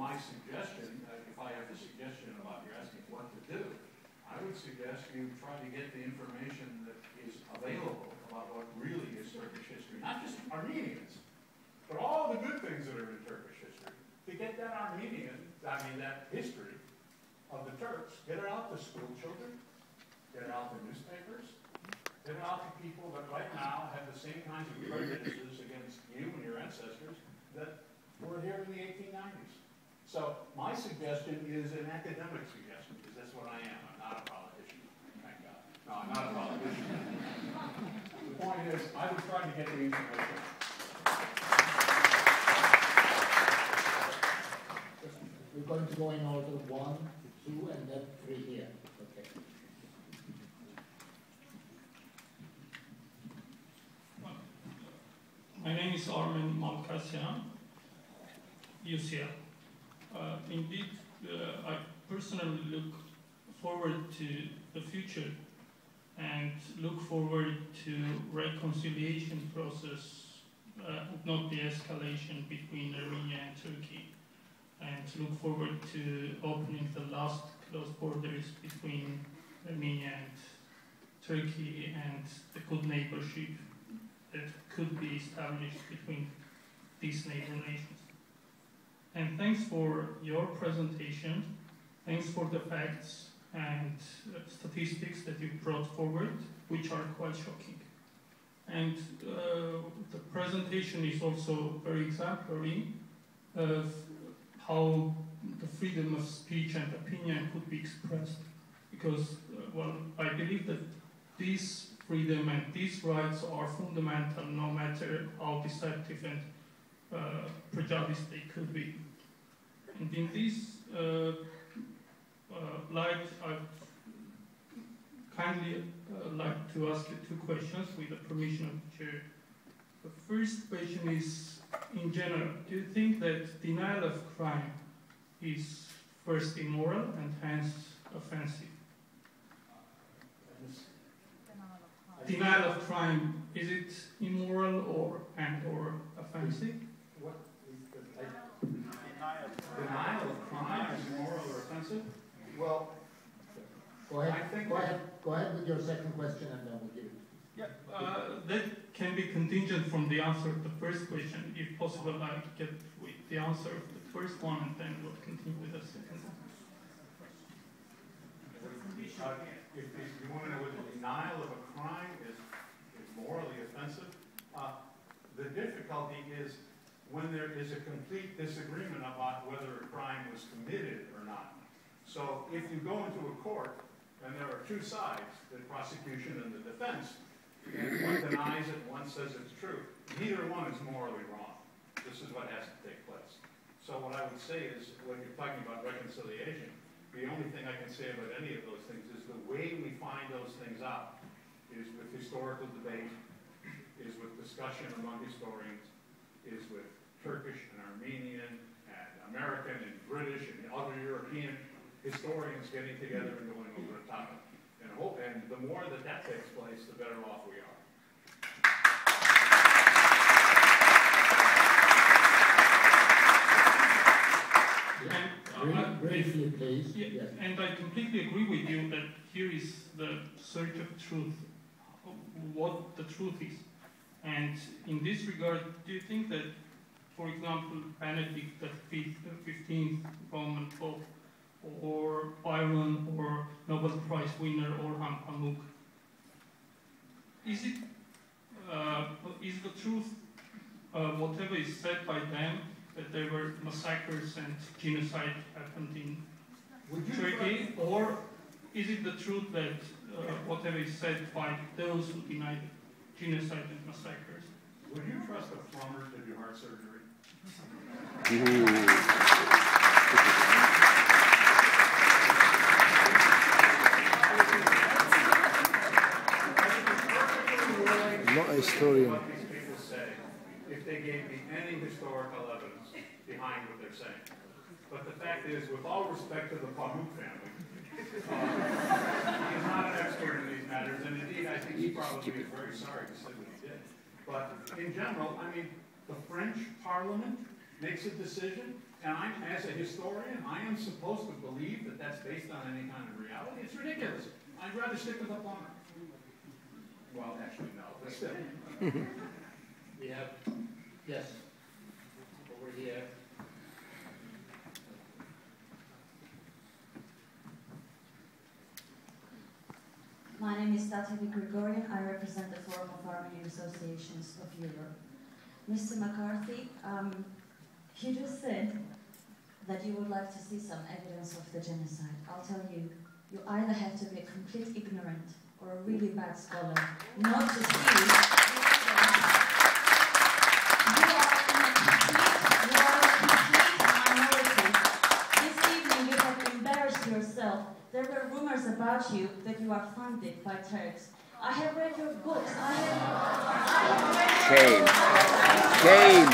my suggestion, if I have a suggestion about you're asking what to do, I would suggest you try to get the information that is available about what really is Turkish history. Not just Armenians, but all the good things that are in Turkish history. To get that that history of the Turks, get it out to school children, get it out to newspapers, get it out to people that right now have the same kinds of prejudices against you and your ancestors that were here in the 1890s. So my suggestion is an academic suggestion, because that's what I am. I'm not a politician, thank God. No, I'm not a politician. The point is, I would try to get the information. We're going to go in order 1, 2, and then 3 here. Okay. My name is Armenian, UCL. Indeed, I personally look forward to the future and look forward to reconciliation process, not the escalation between Armenia and Turkey, and look forward to opening the last closed borders between Armenia and Turkey and the good neighborship that could be established between these neighbor nations. And thanks for your presentation. Thanks for the facts and statistics that you brought forward, which are quite shocking. And the presentation is also very exemplary of how the freedom of speech and opinion could be expressed. Because, well, I believe that this freedom and these rights are fundamental no matter how deceptive and prejudiced they could be. And in this light, I'd kindly like to ask you 2 questions with the permission of the chair. The first question is, in general, do you think that denial of crime is first immoral and hence offensive? Denial of crime, is it immoral or offensive? What is denial of crime is immoral or offensive? Well, go ahead with your second question, and then we'll give it. Yeah, that can be contingent from the answer of the first question. If possible, I get with the answer of the first one, and then we'll continue with the second one. If you want to know whether denial of a crime is morally offensive, the difficulty is when there is a complete disagreement about whether a crime was committed or not. So if you go into a court and there are 2 sides, the prosecution and the defense, and one denies it, one says it's true, neither one is morally wrong. This is what has to take place. So what I would say is, when you're talking about reconciliation, the only thing I can say about any of those things is the way we find those things out is with historical debate, is with discussion among historians, is with Turkish and Armenian and American and British and other European historians getting together and going over a topic. And the more that takes place, the better off we are. Briefly, please. Yeah, yes. And I completely agree with you that here is the search of truth, what the truth is. And in this regard, do you think that, for example, Benedict XV, Roman Pope, or Byron, or Nobel Prize winner Orhan Pamuk, is the truth whatever is said by them, that there were massacres and genocide happened in Turkey, or is it the truth that whatever is said by those who deny genocide and massacres? Would you trust a plumber to do heart surgery? Not a historian. What these people say, if they gave me any historical evidence behind what they're saying. But the fact is, with all respect to the Pamuk family, he's not an expert in these matters, and indeed I think he probably is very sorry to say what he did. But in general, I mean, the French Parliament makes a decision, And as a historian, I am supposed to believe that that's based on any kind of reality. It's ridiculous. I'd rather stick with the plumber. Well, actually, no, but still. We have, yes, over here. My name is Tatiana Grigorian. I represent the Forum of Armenian Associations of Europe. Mr. McCarthy, you just said that you would like to see some evidence of the genocide. I'll tell you, you either have to be a complete ignorant or a really bad scholar not to see you are a complete minority. This evening you have embarrassed yourself. There were rumors about you that you are funded by Turks. I have read your books. I have Shame. Shame.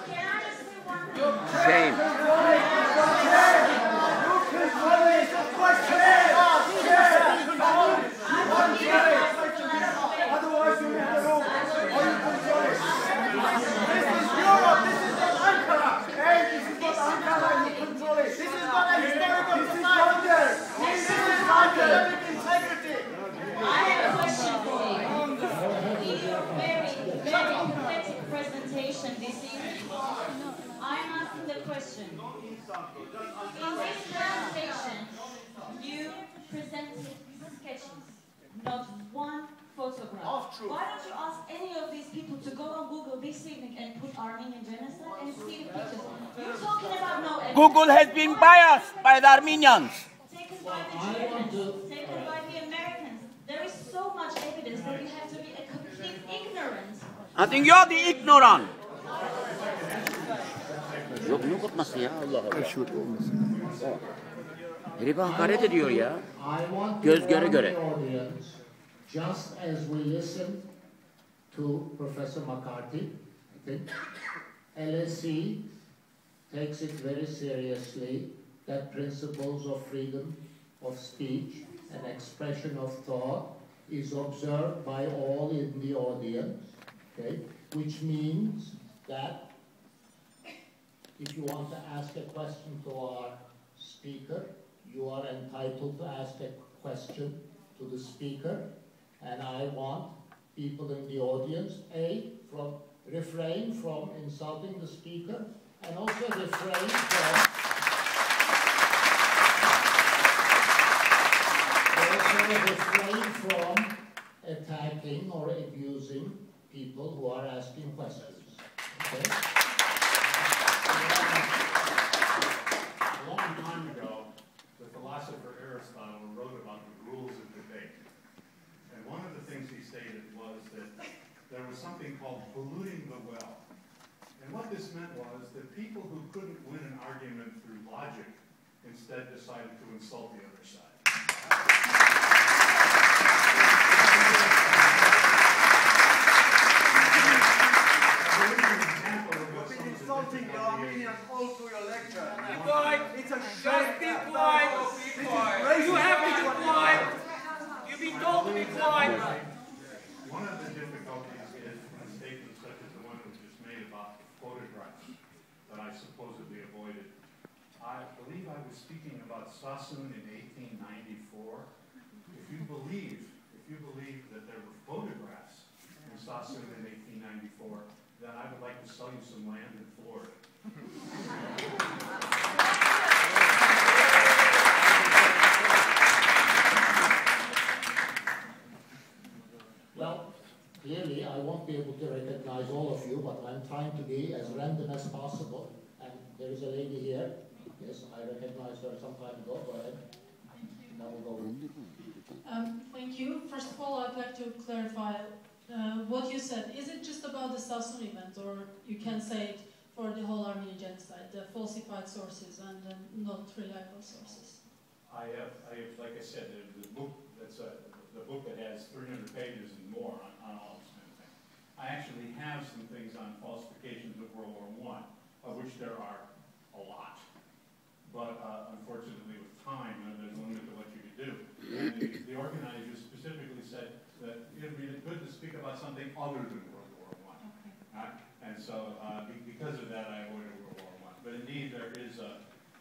Can I just say one thing? Shame. Otherwise, you have no. This is not Ankara. Hey, this is not Ankara. You control it. This is not a historical society. This is academic integrity. I have a question for you. In your very, very pathetic presentation this evening, I'm asking the question. In this presentation, you presented sketches, not one photograph. Why don't you ask any of these people to go on Google this evening and put Armenian genocide and see the pictures? You're talking about no evidence. Google has been biased by the Armenians. Taken by the Germans, taken by the Americans. There is so much evidence that you have to be a complete ignorant. I think you're the ignorant. Yok ne kopması ya Allah Allah. Şut olmasın. Herife hakaret ediyor ya. Göz göre göre. Just as we listened to Professor McCarthy, I think, LSE takes it very seriously that principles of freedom of speech and expression of thought is observed by all in the audience, okay? Which means that if you want to ask a question to our speaker, you are entitled to ask a question to the speaker. And I want people in the audience, refrain from insulting the speaker, and also refrain from attacking or abusing people who are asking questions. Okay? A long time ago, the philosopher Aristotle wrote about the rules of debate. And one of the things he stated was that there was something called polluting the well. And what this meant was that people who couldn't win an argument through logic instead decided to insult the other side. You've been insulting the Armenians all through your lecture. Be quiet. It's a shame. Be quiet. You have to be quiet. You've been told to be quiet. One of the difficulties is when statements such as the one that was just made about photographs that I supposedly avoided. I believe I was speaking about Sassoon in 1894. If you believe that there were photographs in Sassoon in 1894, then I would like to sell you some land in Florida. Well, clearly I won't be able to recognize all of you, but I'm trying to be as random as possible. And there is a lady here. Yes, I recognized her some time ago. Go ahead. Thank you. First of all, I'd like to clarify what you said. Is it just about the Sassoon event, or you can say it for the whole Armenian genocide, the falsified sources and not reliable sources? I have, like I said, the book the book that has 300 pages and more on all this kind of thing. I actually have some things on falsifications of World War I, of which there are a lot. But unfortunately, with time, there's a limit to what you can do. And the organizers specifically said that it would be something other than World War I. Okay. And so because of that, I avoided World War I. But indeed, there is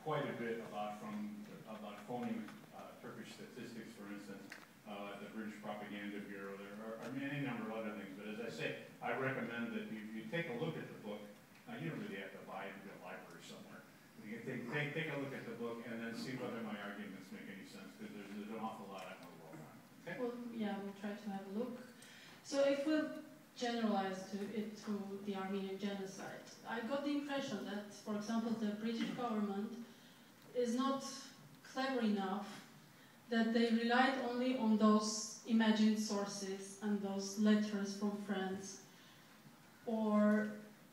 quite a bit about phony Turkish statistics, for instance, the British Propaganda Bureau. There are any number of other things. But as I say, I recommend that you take a look at the book. Now, you don't really have to buy it in a library somewhere. You can take a look at the book and then see whether my arguments make any sense, because there's an awful lot I know about that. Okay? Well, yeah, we'll try to have a look. So if we generalize it to the Armenian genocide, I got the impression that, for example, the British government is not clever enough that they relied only on those imagined sources and those letters from friends, or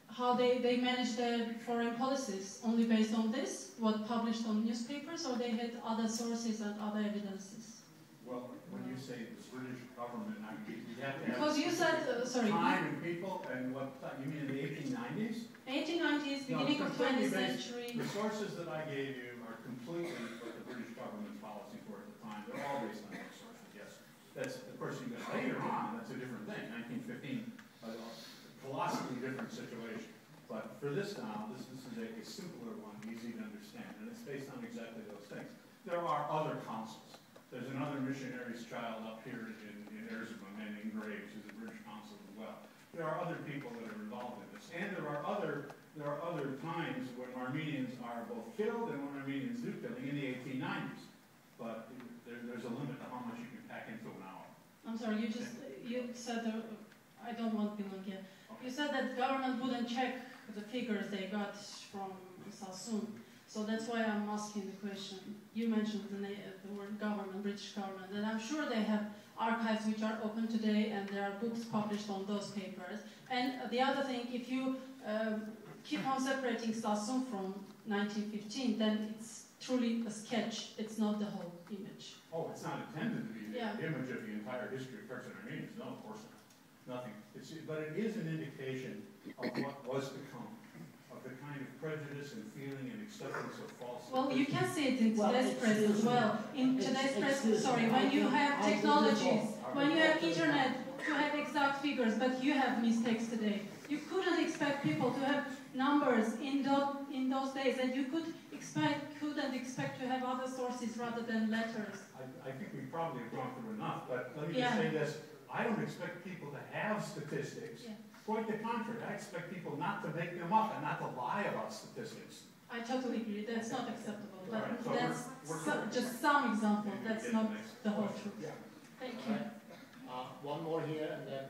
how they managed their foreign policies only based on this, what published on newspapers, or they had other sources and other evidences? Well, when you say the British government, I mean, you have to have because you said, sorry, time and people, and what, you mean in the 1890s? 1890s, beginning of 20th century. The sources that I gave you are completely what the British government's policies were at the time. They're all based on those sources, yes. That's, of course, you go later on, that's a different thing. 1915, a colossally different situation. But for this now, this is a simpler one, easy to understand, and it's based on exactly those things. There are other councils. There's another missionary's child up here in Erzurum, and in Graves, who's a British consul as well. There are other people that are involved in this, and there are other times when Armenians are both killed and when Armenians do killing in the 1890s. But there's a limit to how much you can pack into an hour. I'm sorry, you said, I don't want to be long here. You said that government wouldn't check the figures they got from Sassoon. So that's why I'm asking the question. You mentioned the word government, British government, and I'm sure they have archives which are open today, and there are books published on those papers. And the other thing, if you keep on separating Sassoon from 1915, then it's truly a sketch. It's not the whole image. Oh, it's not intended to be the image of the entire history of Turks and Armenians. No, of course not. Nothing. But it is an indication of what was to come, of the kind of prejudice and feeling and acceptance of false. Well, you can see it in today's press as well. In today's press, sorry, when you have technologies, when you have internet, you have exact figures, but you have mistakes today. You couldn't expect people to have numbers in those days, and you couldn't expect to have other sources rather than letters. I think we probably have gone through enough, but let me just say this. I don't expect people to have statistics. Yeah. Quite the contrary. I expect people not to make them up and not to lie about statistics. I totally agree. That's not acceptable. But right, so that's just some example. That's not the whole truth. Yeah. Thank you. Right. One more here and then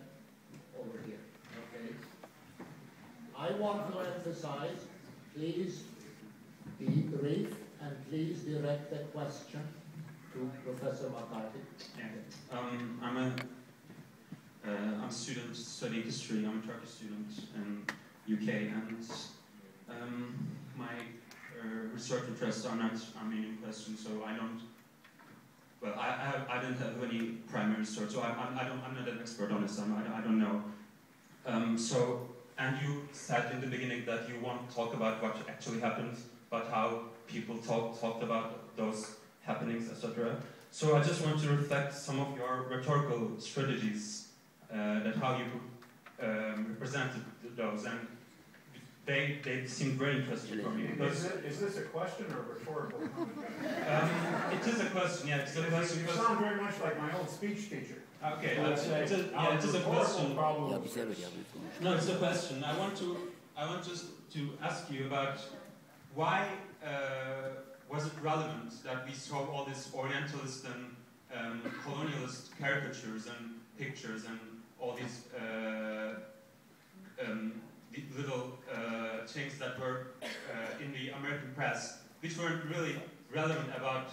over here. Okay. I want to emphasize, please be brief and please direct the question to Professor McCarthy. Yeah. I'm a student studying history. I'm a Turkish student in UK, and my research interests are not Armenian questions, so I don't. Well, I didn't have any primary research, so I'm not an expert on this. I don't know. And you said in the beginning that you want to talk about what actually happened, but how people talked about those happenings, etc. So I just want to reflect some of your rhetorical strategies. That how you represented those, and they seemed very interesting for me. Because is this a question or a rhetorical? It is a question. Yeah, it's a question. You sound very much like my old speech teacher. Okay, it is a question. No, it's a question. I want just to ask you about why was it relevant that we saw all these Orientalist and colonialist caricatures and pictures and all these little things that were in the American press, which weren't really relevant about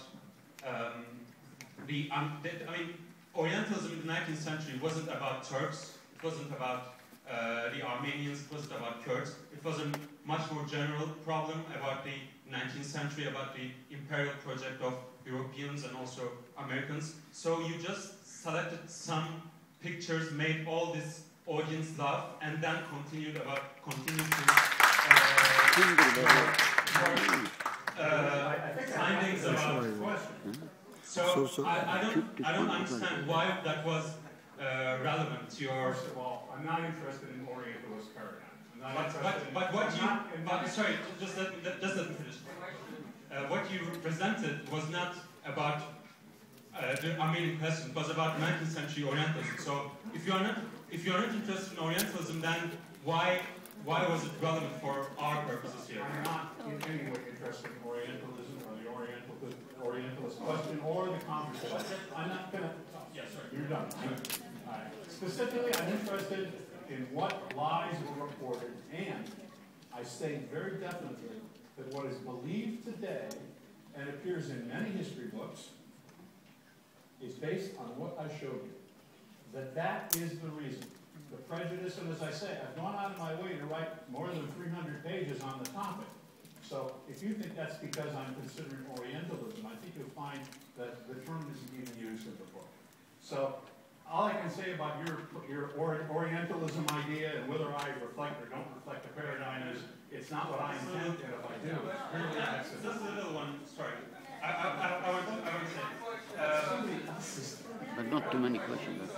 Orientalism in the 19th century wasn't about Turks, it wasn't about the Armenians, it wasn't about Kurds. It was a much more general problem about the 19th century, about the imperial project of Europeans and also Americans. So you just selected some pictures, made all this audience laugh, and then continued to findings about. So I don't understand why that was relevant to your... First of all, I'm not interested in Orientalist paradigm. Sorry, just let me finish. What you presented was not about the Armenian question, it was about 19th century Orientalism. So if you're not interested in Orientalism, then why was it relevant for our purposes here? I'm not in any way interested in Orientalism or the Orientalist question or the conversation. I'm not going to... Yes, sir. You're done. Specifically, I'm interested in what lies were reported, and I state very definitely that what is believed today and appears in many history books is based on what I showed you. That is the reason. The prejudice, and as I say, I've gone out of my way to write more than 300 pages on the topic. So if you think that's because I'm considering Orientalism, I think you'll find that the term isn't even used in the book. So all I can say about your Orientalism idea and whether I reflect or don't reflect the paradigm is it's not what I intend, and if I do, it's really accident. This is a little one, sorry. I want to say, But not too many questions.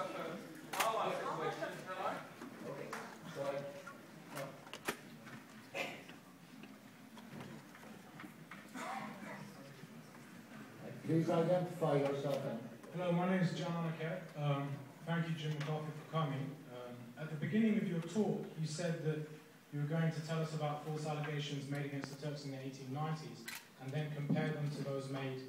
Please identify yourself. Hello, my name is John Anaket. Thank you, Jim McCarthy, for coming. At the beginning of your talk, you said that you were going to tell us about false allegations made against the Turks in the 1890s and then compare them to those made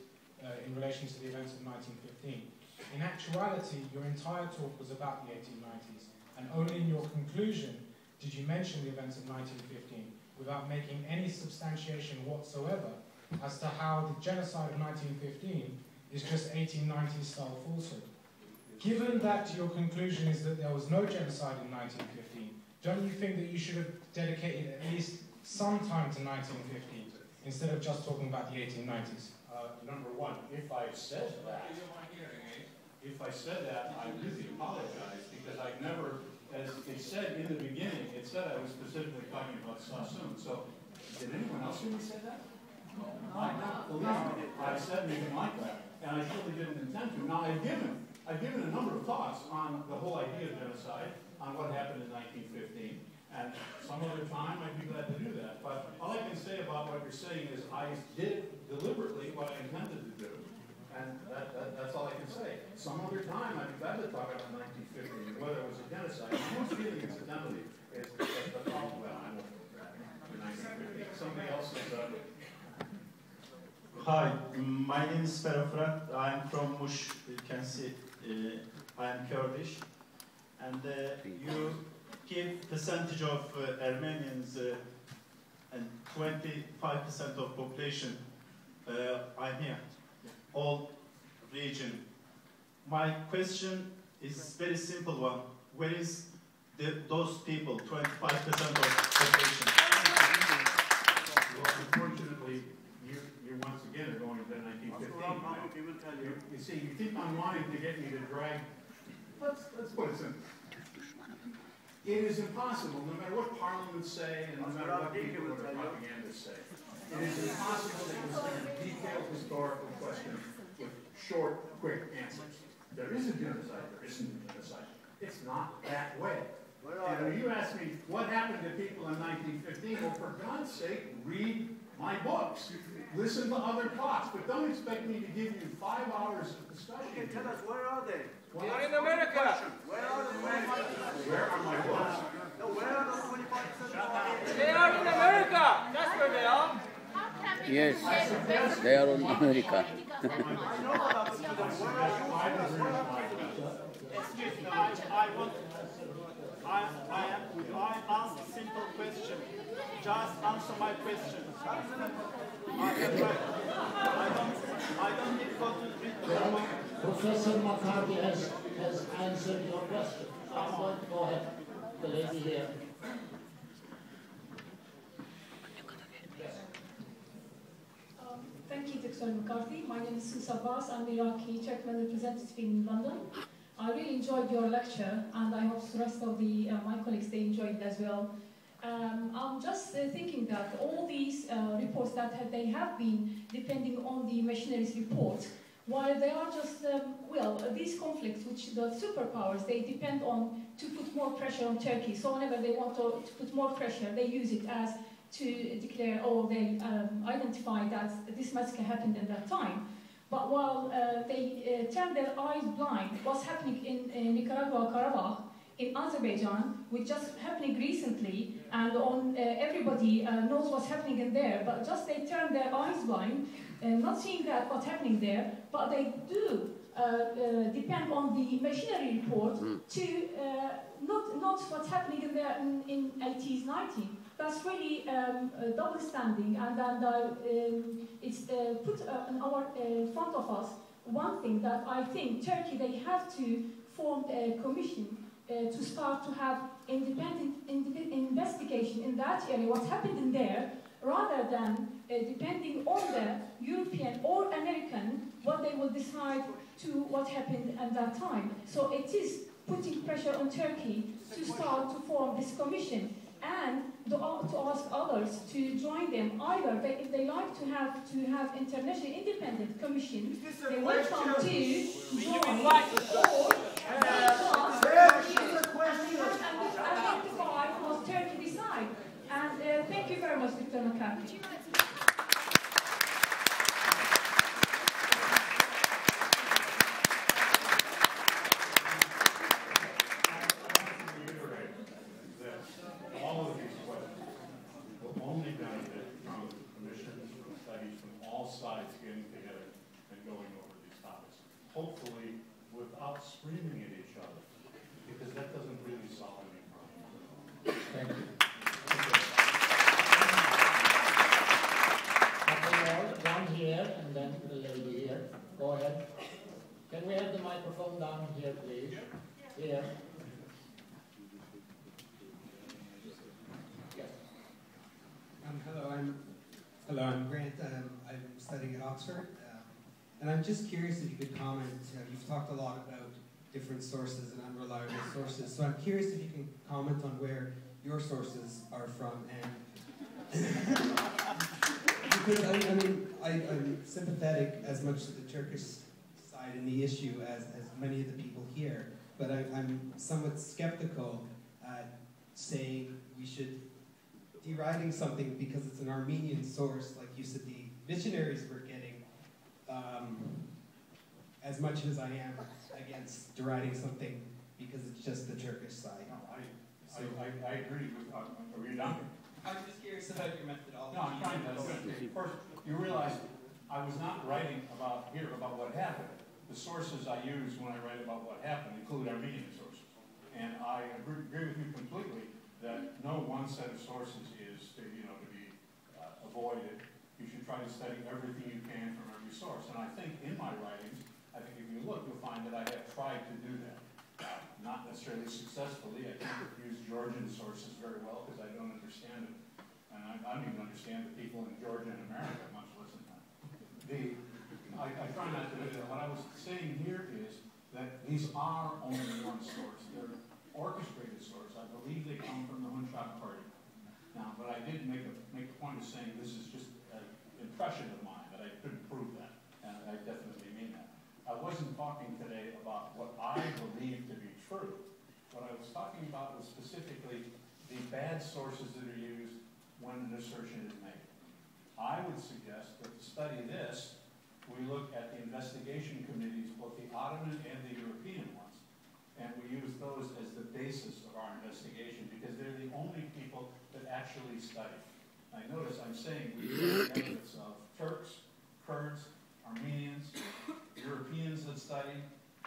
in relation to the events of 1915. In actuality, your entire talk was about the 1890s, and only in your conclusion did you mention the events of 1915 without making any substantiation whatsoever as to how the genocide of 1915 is just 1890s style falsehood. Given that your conclusion is that there was no genocide in 1915, don't you think that you should have dedicated at least some time to 1915 instead of just talking about the 1890s? Number one, if I said that, I really apologize because I never, as it said in the beginning, it said I was specifically talking about Sassoon. So, did anyone else hear me say that? I don't believe me. I said anything like that, and I surely didn't intend to. Now, I've given a number of thoughts on the whole idea of genocide, on what happened in 1915, and some other time I'd be glad to do that. But all I can say about what you're saying is I did deliberately what I intended to do, and that's all I can say. Some other time I'd be glad to talk about 1915 and whether it was a genocide. My most feeling, incidentally, is the problem that I won't in 1915. Somebody else is... Hi, my name is Ferafrat. I am from Mush. You can see I am Kurdish. And you give percentage of Armenians and 25% of population. I'm here, all region. My question is very simple one. Where is those people, 25% of population? Well, unfortunately, you once again are going to 1915. You see, you keep on wanting to get me to drag. Let's put it simple. It is impossible, no matter what parliaments say and no matter what people or propagandists say, it is impossible to consider detailed historical questions with short, quick answers. There is a genocide, there isn't a genocide. It's not that way. And when you ask me what happened to people in 1915, well, for God's sake, read my books. Listen to other talks, but don't expect me to give you 5 hours of discussion. Okay, tell us, where are they? Well, they're in America. Where are the Where are my books? No, where are the 25%? They are in America. That's where they are. Yes, they are in America. I know about the students. Where are you? Excuse me, I ask a simple question. Just answer my question. I don't need to go to the Professor McCarthy has answered your question. I'm going to go ahead. The lady here. Thank you, Dr. McCarthy. My name is Susa Bas. I'm the Iraqi Turkmen representative in London. I really enjoyed your lecture, and I hope the rest of my colleagues, they enjoyed it as well. I'm just thinking that all these reports that they have been depending on the machinery's report, while they are just, these conflicts which the superpowers, they depend on to put more pressure on Turkey. So whenever they want to put more pressure, they use it as to declare, oh, they identify that this massacre happened at that time. But while they turn their eyes blind, what's happening in Nicaragua, Karabakh, in Azerbaijan, which just happening recently, and on everybody knows what's happening in there, but just they turn their eyes blind, not seeing that what's happening there, but they do depend on the machinery report to not what's happening in there in 80s, 90s. That's really double standing, and it's put in our front of us one thing that I think Turkey, they have to form a commission to start to have independent investigation in that area, what's happened in there, rather than depending on the European or American, what they will decide to what happened at that time. So it is putting pressure on Turkey to start to form this commission, and to ask others to join them. Either if they like to have international independent commission, they welcome to join, or identify what Turkey decide. And thank you very much, Dr. McCarthy. Hopefully without screaming at each other, because that doesn't really solve any problem. Thank you. One here, and then the lady here. Go ahead. Can we have the microphone down here, please? Here. Yes. Hello, I'm Grant. I'm studying at Oxford. And I'm just curious if you could comment. You've talked a lot about different sources and unreliable sources, so I'm curious if you can comment on where your sources are from. And because I'm sympathetic as much to the Turkish side in the issue as many of the people here, but I'm somewhat skeptical at saying we should deriding something because it's an Armenian source, like you said, the missionaries were getting. As much as I am against deriding something because it's just the Turkish side. No, I agree with, are you done? I'm just curious about your methodology. No, I'm trying to. First, you realize I was not writing about what happened. The sources I use when I write about what happened include Armenian sources. And I agree with you completely that no one set of sources is to be avoided. You should try to study everything you can from every source. And I think in my writings, I think if you look, you'll find that I have tried to do that. Not necessarily successfully. I can't use Georgian sources very well because I don't understand it. And I don't even understand the people in Georgia and America, much less than that. I try not to do that. What I was saying here is that these are only one source. They're orchestrated source. I believe they come from the Hunchak Party. Now, but I did make a point of saying this is just an impression of mine, that I couldn't prove that. And I definitely mean that. I wasn't talking today about what I believe to be true. What I was talking about was specifically the bad sources that are used when an assertion is made. I would suggest that to study this, we look at the investigation committees, both the Ottoman and the European ones, and we use those as the basis of our investigation because they're the only people that actually study. Now notice I'm saying we use evidence of Turks, Kurds, Armenians, Europeans that study,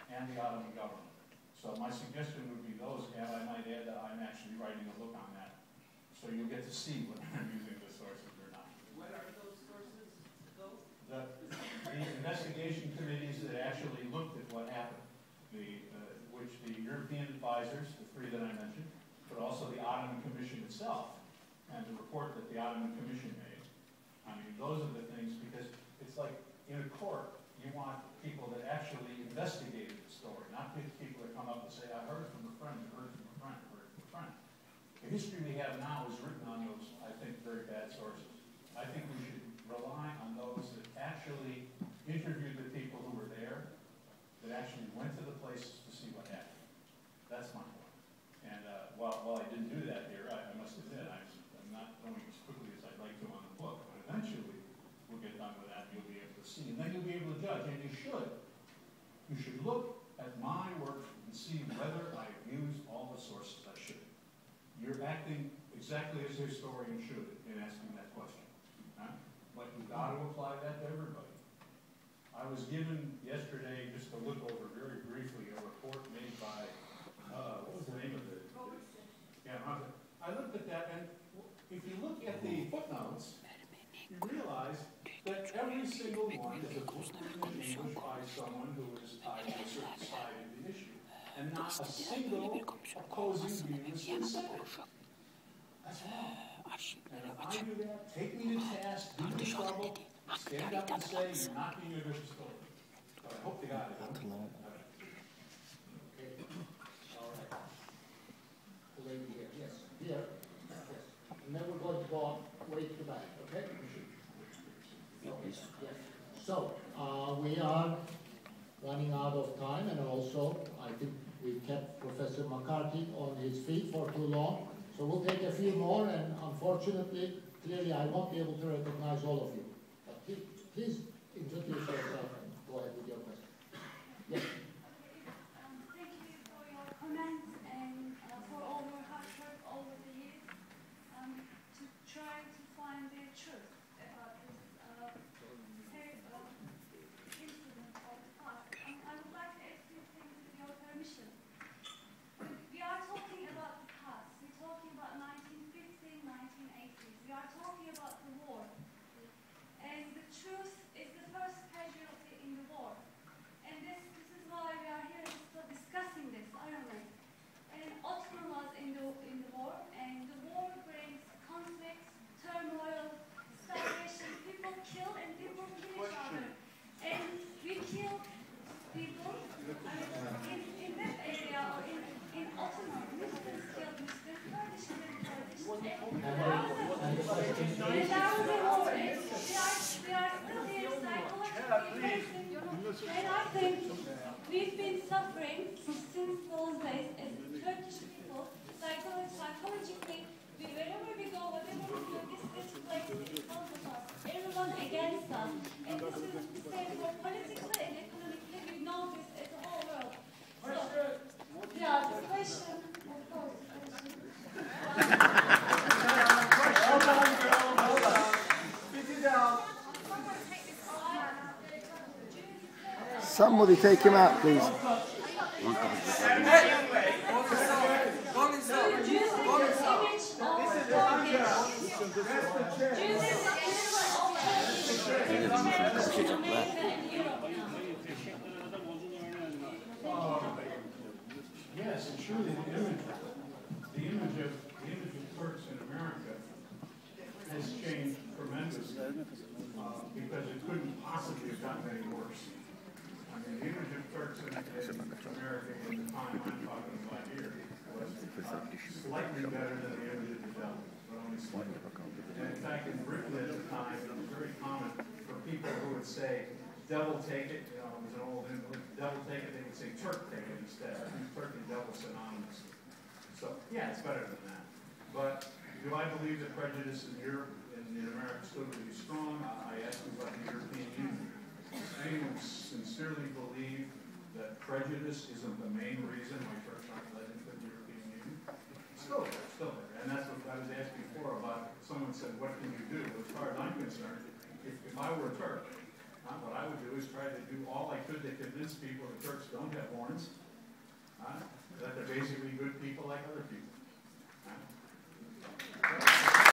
and the Ottoman government. So my suggestion would be those, and I might add that I'm actually writing a book on that. So you'll get to see whether I'm using the sources or not. What are those sources? The investigation committees that actually looked at what happened, which the European advisors, the three that I mentioned, but also the Ottoman Commission itself, and the report that the Ottoman Commission made. I mean, those are the things, because it's like in a court, you want people that actually investigated the story, not people that come up and say, I heard from a friend, I heard from a friend, I heard from a friend. The history we have now is written on those, I think, very bad sources. I think we should rely on those that actually interviewed the people who were there. exactly as a historian should in asking that question. Huh? But you've got to apply that to everybody. I was given yesterday, just to look over very briefly, a report made by, what was the name of it? Yeah, I looked at that, and if you look at the footnotes, you realize that every single one is a book written in English by someone who is tied to a certain side of the issue, and not a single opposing view is considered. That's wrong. And if I do that, take me to task, do me trouble, stand up and say you're not being a good historian. But I hope to God I don't. Okay. All right. The lady here. Yes. Here. Yes. And then we're going to go on way to the back. Okay? Yes. So, we are running out of time, and also I think we kept Professor McCarthy on his feet for too long. So we'll take a few more, and unfortunately, clearly I won't be able to recognize all of you. But please introduce yourself and go ahead with your question. Yes. Thank you for your comments and for all your hard work over the years to try to find the truth about this incident of the past. I would like to ask you things with your permission. We are talking about the past. We're talking about 1950s, 1980s. We are talking about the war. And the truth is the first casualty in the war. And this is why we are here discussing this, Ireland. And Ottoman was in the war, and the war brings conflicts, turmoil, starvation. People kill and people kill each other. And we kill people in that area, or in Ottoman. Muslims killed Muslims, Kurdish killed Kurdish. And there was a war. We are still here psychologically. And I think we've been suffering since those days as Turkish people, psychologically, wherever we go, whatever we do, this place is because of us. Everyone against us. And this is the same for politically and economically. We know this as the whole world. So, yeah, this question, of course. Hold on, girl, hold on. Sit it down. Somebody take him out, please. Yes, and truly the image of Turks in America has changed tremendously because it couldn't possibly have gotten any worse. I mean, the image of Turks in America in the time I'm talking about here was slightly better than the image of the devil, but only slightly. And in fact, in Britain at the time, it was very common for people who would say, devil take it, you know, it was an old English, devil take it, they would say Turk take it instead. I think Turk and devil synonymous. So, yeah, it's better than that. But do I believe that prejudice in Europe and in America still really strong? I asked you about the European Union. Does anyone sincerely believe that prejudice isn't the main reason why Turks aren't let into the European Union? It's still there. And that's what I was asked before about, someone said, what can you do? As far as I'm concerned, if I were a Turk, what I would do is try to do all I could to convince people that Turks don't have horns, that they're basically good people like other people.